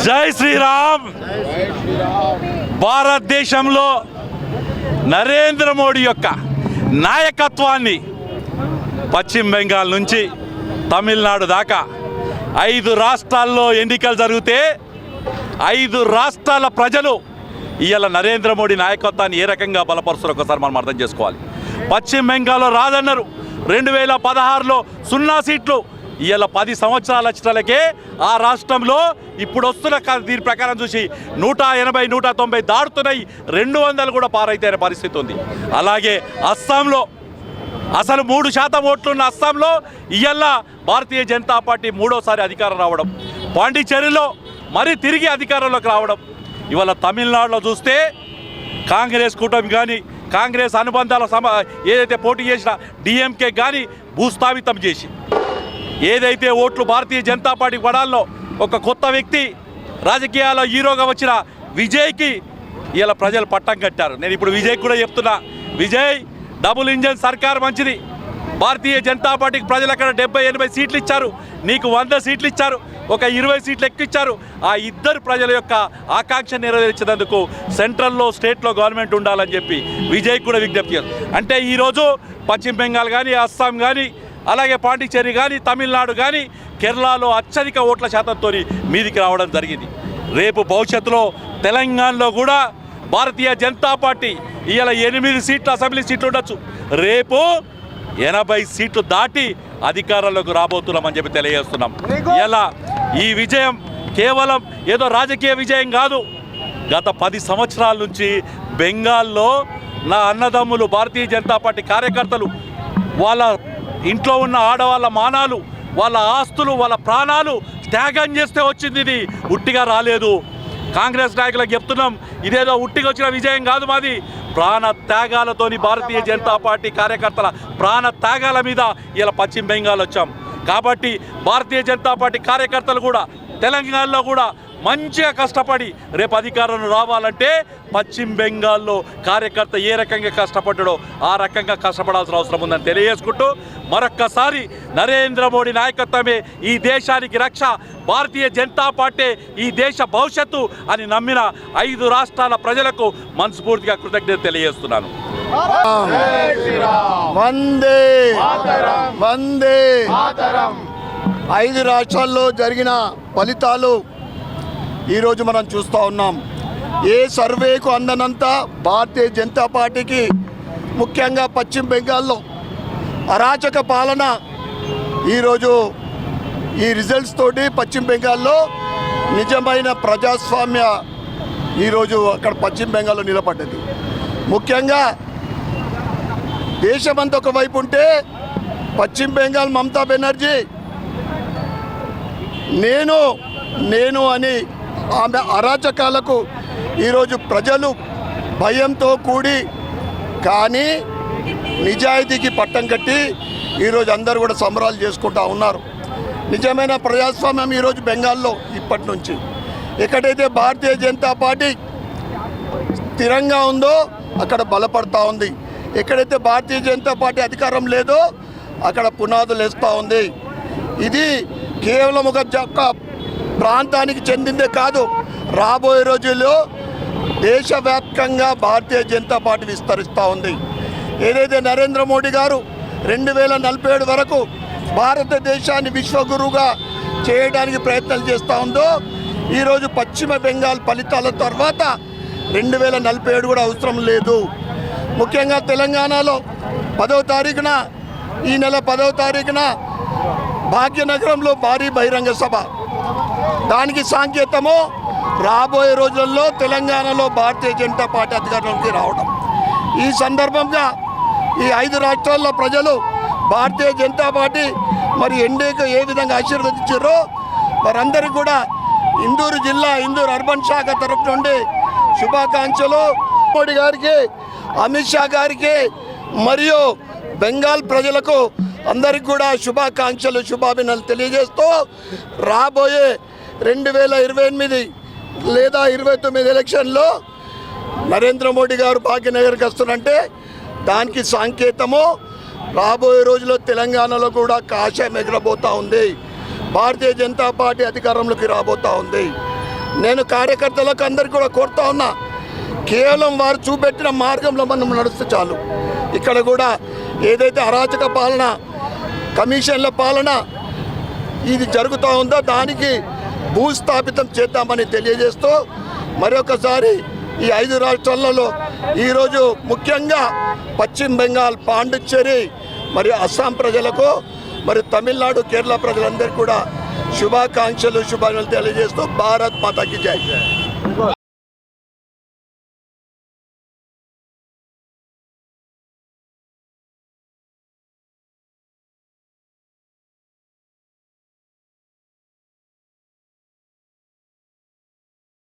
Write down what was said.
జై శ్రీరామ్. భారతదేశంలో నరేంద్ర మోడీ యొక్క నాయకత్వాన్ని పశ్చిమ బెంగాల్ నుంచి తమిళనాడు దాకా 5 రాష్ట్రాల్లో ఎన్నికలు జరిగితే 5 రాష్ట్రాల ప్రజలు ఇవాళ నరేంద్ర మోడీ నాయకత్వాన్ని ఏ రకంగా బలపరుస్తారో ఒకసారి మనం అర్థం చేసుకోవాలి. పశ్చిమ బెంగాల్లో రాదన్నారు, 2016లో 0 సీట్లు, ఇవాళ 10 సంవత్సరాల చిట్లకే ఆ రాష్ట్రంలో ఇప్పుడు వస్తున్న దీని ప్రకారం చూసి 180, 190 దాటుతున్నాయి, 200 కూడా పారైతే పరిస్థితి ఉంది. అలాగే అస్సాంలో అసలు 3% ఓట్లున్న అస్సాంలో ఇవాళ భారతీయ జనతా పార్టీ 3వసారి అధికారం రావడం, పాండిచ్చేరిలో మరి తిరిగి అధికారంలోకి రావడం. ఇవాళ తమిళనాడులో చూస్తే కాంగ్రెస్ కూటమి కానీ కాంగ్రెస్ అనుబంధాల ఏదైతే పోటీ చేసినా డిఎంకే కానీ భూస్థాపితం చేసి ఏదైతే ఓట్లు భారతీయ జనతా పార్టీకి పడాలో ఒక కొత్త వ్యక్తి రాజకీయాల్లో హీరోగా వచ్చిన విజయ్కి ఇలా ప్రజలు పట్టం కట్టారు. నేను ఇప్పుడు విజయ్ కూడా చెప్తున్నా, విజయ్ డబుల్ ఇంజన్ సర్కార్ మంచిది. భారతీయ జనతా పార్టీకి ప్రజలు అక్కడ 70-80 సీట్లు ఇచ్చారు. నీకు 100 సీట్లు ఇచ్చారు, ఒక 20 సీట్లు ఎక్కిచ్చారు. ఆ ఇద్దరు ప్రజల యొక్క ఆకాంక్ష నెరవేర్చేందుకు సెంట్రల్లో స్టేట్లో గవర్నమెంట్ ఉండాలని చెప్పి విజయ్ కూడా విజ్ఞప్తి చేశారు. అంటే ఈరోజు పశ్చిమ బెంగాల్ కానీ, అస్సాం కానీ, అలాగే పాండిచ్చేరి కానీ, తమిళనాడు కానీ, కేరళలో అత్యధిక ఓట్ల శాతంతో మీదికి రావడం జరిగింది. రేపు భవిష్యత్తులో తెలంగాణలో కూడా భారతీయ జనతా పార్టీ ఇవాళ 8 సీట్లు అసెంబ్లీ సీట్లు ఉండొచ్చు, రేపు 80 సీట్లు దాటి అధికారంలోకి రాబోతున్నామని చెప్పి తెలియజేస్తున్నాం. ఇలా ఈ విజయం కేవలం ఏదో రాజకీయ విజయం కాదు. గత 10 సంవత్సరాల నుంచి బెంగాల్లో నా అన్నదమ్ములు, భారతీయ జనతా పార్టీ కార్యకర్తలు, వాళ్ళ ఇంట్లో ఉన్న ఆడవాళ్ళ మానాలు, వాళ్ళ ఆస్తులు, వాళ్ళ ప్రాణాలు త్యాగం చేస్తే వచ్చింది. ఇది ఉట్టిగా రాలేదు. కాంగ్రెస్ నాయకులకు చెప్తున్నాం, ఇదేదో ఉట్టిగా వచ్చిన విజయం కాదు మాది. ప్రాణ త్యాగాలతోని భారతీయ జనతా పార్టీ కార్యకర్తల ప్రాణ త్యాగాల మీద ఇలా పశ్చిమ బెంగాల్ వచ్చాం. కాబట్టి భారతీయ జనతా పార్టీ కార్యకర్తలు కూడా తెలంగాణలో కూడా మంచిగా కష్టపడి రేపు అధికారంలో రావాలంటే పశ్చిమ బెంగాల్లో కార్యకర్త ఏ రకంగా కష్టపడ్డాడో ఆ రకంగా కష్టపడాల్సిన అవసరం ఉందని తెలియజేసుకుంటూ మరొక్కసారి నరేంద్ర మోడీ నాయకత్వమే ఈ దేశానికి రక్ష, భారతీయ జనతా పార్టీ ఈ దేశ భవిష్యత్తు అని నమ్మిన 5 రాష్ట్రాల ప్రజలకు మనస్ఫూర్తిగా కృతజ్ఞత తెలియజేస్తున్నాను. వందే వందే 5 రాష్ట్రాల్లో జరిగిన ఫలితాలు ఈరోజు మనం చూస్తూ ఉన్నాం. ఏ సర్వేకు అందనంత భారతీయ జనతా పార్టీకి, ముఖ్యంగా పశ్చిమ బెంగాల్లో అరాచక పాలన ఈరోజు ఈ రిజల్ట్స్ తోటి పశ్చిమ బెంగాల్లో నిజమైన ప్రజాస్వామ్య ఈరోజు అక్కడ పశ్చిమ బెంగాల్లో నిలబడ్డది. ముఖ్యంగా దేశమంతా ఒకవైపు ఉంటే పశ్చిమ బెంగాల్ మమతా బెనర్జీ నేను అని ఆమె అరాచకాలకు ఈరోజు ప్రజలు భయంతో కూడి కానీ నిజాయితీకి పట్టం కట్టి ఈరోజు అందరూ కూడా సంబరాలు చేసుకుంటూ ఉన్నారు. నిజమైన ప్రజాస్వామ్యం ఈరోజు బెంగాల్లో ఇప్పటి నుంచి ఎక్కడైతే భారతీయ జనతా పార్టీ స్థిరంగా ఉందో అక్కడ బలపడతా ఉంది. ఎక్కడైతే భారతీయ జనతా పార్టీ అధికారం లేదో అక్కడ పునాదులు వేస్తూ ఉంది. ఇది కేవలం ఒక ప్రాంతానికి చెందిందే కాదు, రాబోయే రోజుల్లో దేశవ్యాప్తంగా భారతీయ జనతా పార్టీ విస్తరిస్తూ ఉంది. ఏదైతే నరేంద్ర మోడీ గారు 2047 వరకు భారతదేశాన్ని విశ్వగురువుగా చేయడానికి ప్రయత్నాలు చేస్తూ ఉందో, ఈరోజు పశ్చిమ బెంగాల్ ఫలితాల తర్వాత 2047 కూడా అవసరం లేదు. ముఖ్యంగా తెలంగాణలో 10వ తారీఖున, ఈ నెల 10వ తారీఖున భాగ్యనగరంలో భారీ బహిరంగ సభ, దానికి సంకేతము రాబోయే రోజుల్లో తెలంగాణలో భారతీయ జనతా పార్టీ అధికారంలోకి రావడం. ఈ సందర్భంగా ఈ 5 రాష్ట్రాల్లో ప్రజలు భారతీయ జనతా పార్టీ మరి ఎన్డీఏకు ఏ విధంగా ఆశీర్వదించారో వారందరికీ కూడా ఇందూరు జిల్లా, ఇందూరు అర్బన్ శాఖ తరఫు నుండి శుభాకాంక్షలు. మోడీ గారికి, అమిత్ షా గారికి మరియు బెంగాల్ ప్రజలకు అందరికి కూడా శుభాకాంక్షలు, శుభాభినందనలు తెలియజేస్తూ రాబోయే 2028 లేదా 29 ఎలక్షన్లో నరేంద్ర మోడీ గారు భాగ్యనగర్కి వస్తున్నారంటే దానికి సంకేతము రాబోయే రోజుల్లో తెలంగాణలో కూడా కాషాయం ఎగరబోతూ ఉంది. భారతీయ జనతా పార్టీ అధికారంలోకి రాబోతూ ఉంది. నేను కార్యకర్తలకు అందరికీ కూడా కోరుతా ఉన్నా, కేవలం వారు చూపెట్టిన మార్గంలో మనం నడుస్తే చాలు. ఇక్కడ కూడా ఏదైతే అరాచక పాలన, కమిషన్ల పాలన ఇది జరుగుతూ ఉందో దానికి భూస్థాపితం చేద్దామని తెలియజేస్తూ మరొకసారి ఈ 5 రాష్ట్రాలలో ఈరోజు ముఖ్యంగా పశ్చిమ బెంగాల్, పాండిచ్చేరి మరియు అస్సాం ప్రజలకు మరి తమిళనాడు, కేరళ ప్రజలందరికీ కూడా శుభాకాంక్షలు, శుభాకాంక్షలు తెలియజేస్తూ భారత్ మాతాకి జై.